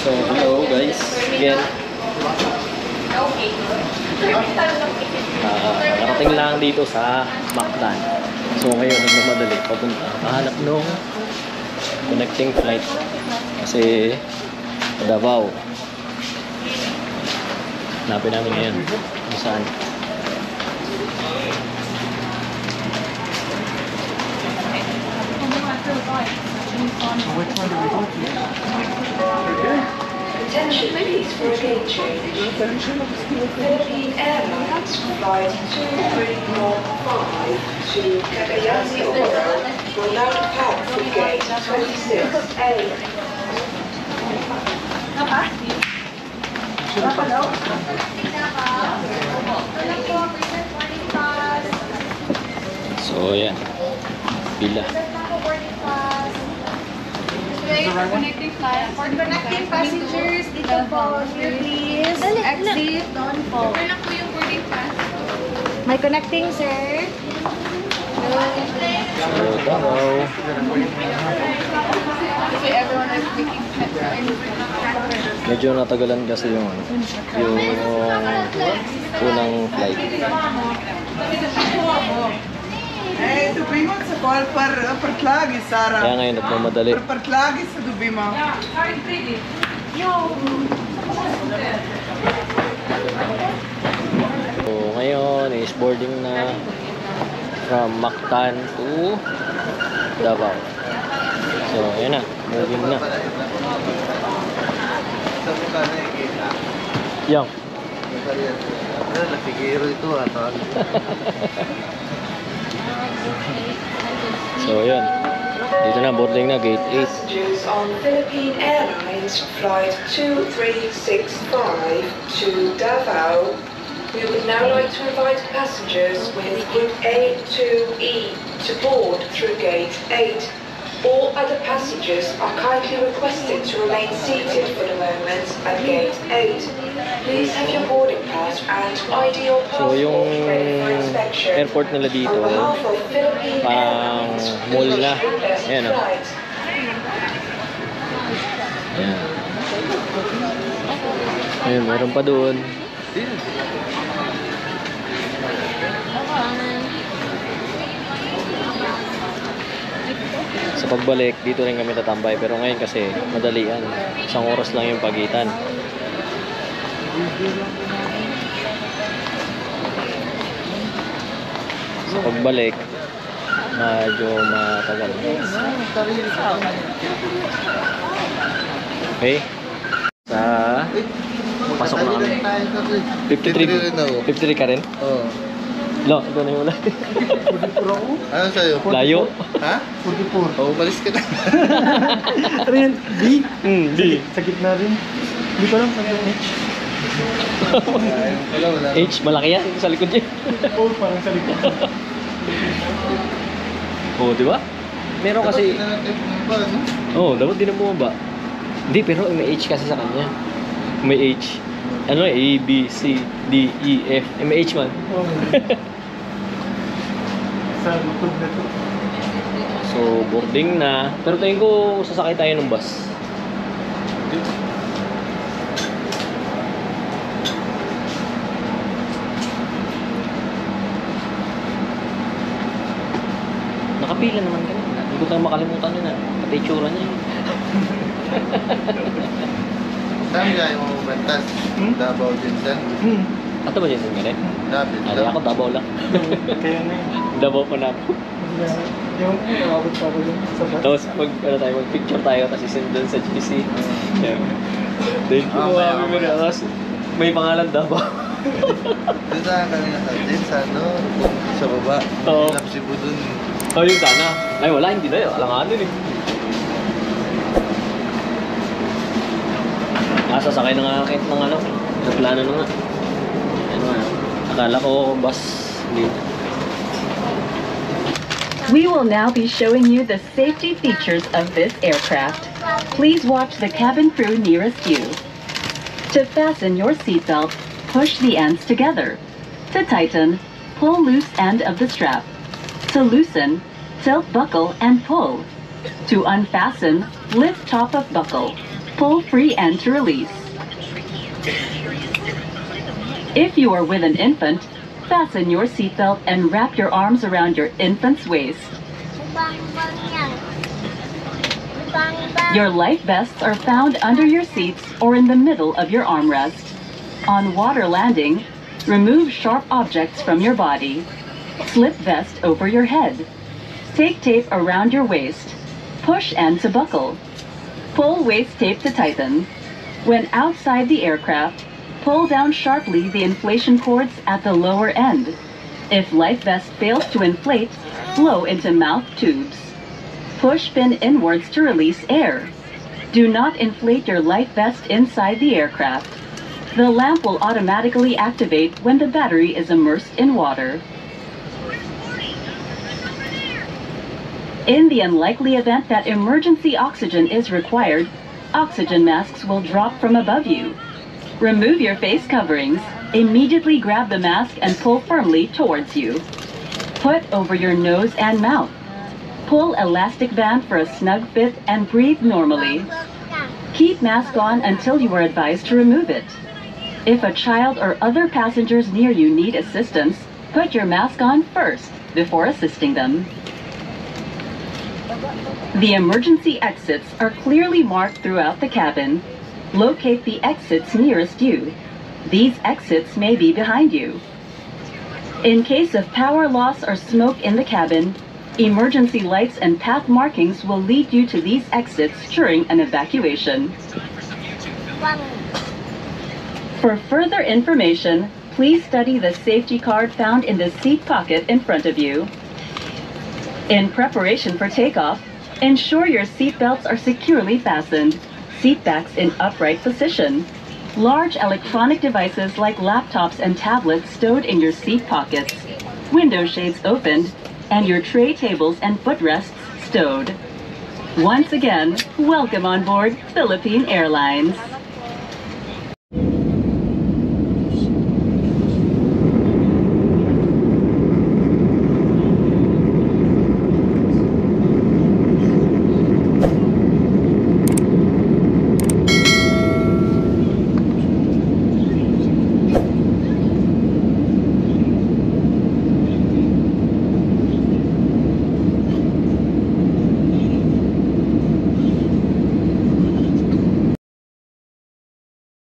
So, hello guys, again. Narating lang dito sa Mactan. So ngayon, nagmamadali papunta. Kahanap nung connecting flight. Kasi Davao. Hanapin namin ngayon kung saan. Which one do we go to? Attention please for a gate change. Philippine Airlines flight 2345 to Cagayan de Oro will now depart from gate 26A. So yan, pila. Connecting flight. For connecting passengers, dito po. Here please. Exit. Doon po. Wala lang po yung boarding pass. May connecting, sir. So, Davao. So everyone is making Medyo natagalan kasi yung unang flight. Eh, dubi mo sa call per klagi, Sarah. Kaya ngayon nagmamadali. Per klagi sa dubi mo. So, ngayon is boarding na from Mactan to Davao. So, ayan na. Moving na. Yang. Nafigiro ito atau So, yun. Dito na, boarding na, gate 8. Passengers on Philippine Airlines flight 2365 to Davao. We would now like to invite passengers with Group A to E to board through gate 8. All other passengers are kindly requested to remain seated for the moment at gate 8. Please have your boarding pass and ID or So, passport yung ready for inspection. airport nila dito, On behalf of Philippine parang Airlines, mall we wish na. you the best Ayan, oh. flight. Ayan. Ayun, meron pa doon. Sa pagbalik, dito rin kami tatambay. Pero ngayon kasi, madalian. 1 oras lang yung pagitan. Sa pagbalik, medyo matagal. Okay. Sa pasok na kami. 53 ka rin? Oh. No, ito na yung wala. Ano sa'yo? Layo. Ha? 44. Oh, umalis ka na. Ano yan? B? B. Sa gitna rin. Hindi ko alam sa H. Wala. H, malaki yan. Sa likod niya. Oh, parang sa likod. Oo, di ba? Meron kasi... Oo, dapat din ang bumaba. Hindi, pero may H kasi sa kanya. May H. Ano, A, B, C, D, E, F. May H man. Oh. Sa likod na to. So, boarding na. Pero tingin ko sasakay tayo ng bus. Nakapila naman kanina. Hindi ko tayo makalimutan yun na. Pati itsura niya. Saan kaya yung bentas? Davao din saan? Ato ba Jason nga rin? Dapat. Ali ako, Davao lang. Kaya na yun. Davao pa na po. Yung nakabot pa ako dun sa bus. Tapos mag-picture tayo kasi send doon sa GC. Yeah. Thank you. Tapos may pangalan Davao. Doon saan kanina sa Jen, sa ano? Sa baba. Oo. Lapsibo dun. Oh, yung sana. Ay, wala. Hindi na yun. Alanganin eh. Sasakay na nga kahit ng ano. Naplano na nga. Ano nga. Akala ko bus. Hindi. We will now be showing you the safety features of this aircraft. Please watch the cabin crew nearest you. To fasten your seatbelt, push the ends together. To tighten, pull loose end of the strap. To loosen, tilt buckle and pull. To unfasten, lift top of buckle. Pull free end to release. If you are with an infant, fasten your seatbelt and wrap your arms around your infant's waist. Your life vests are found under your seats or in the middle of your armrest. On water landing, remove sharp objects from your body. Slip vest over your head. Take tape around your waist. Push end to buckle. Pull waist tape to tighten. When outside the aircraft, pull down sharply the inflation cords at the lower end. If life vest fails to inflate, blow into mouth tubes. Push fin inwards to release air. Do not inflate your life vest inside the aircraft. The lamp will automatically activate when the battery is immersed in water. In the unlikely event that emergency oxygen is required, oxygen masks will drop from above you. Remove your face coverings. Immediately grab the mask and pull firmly towards you. Put over your nose and mouth. Pull elastic band for a snug fit and breathe normally. Keep mask on until you are advised to remove it. If a child or other passengers near you need assistance, put your mask on first before assisting them. The emergency exits are clearly marked throughout the cabin. Locate the exits nearest you. These exits may be behind you. In case of power loss or smoke in the cabin, emergency lights and path markings will lead you to these exits during an evacuation. For further information, please study the safety card found in the seat pocket in front of you. In preparation for takeoff, ensure your seat belts are securely fastened, seat backs in upright position. Large electronic devices like laptops and tablets stowed in your seat pockets, window shades opened, and your tray tables and footrests stowed. Once again, welcome on board Philippine Airlines.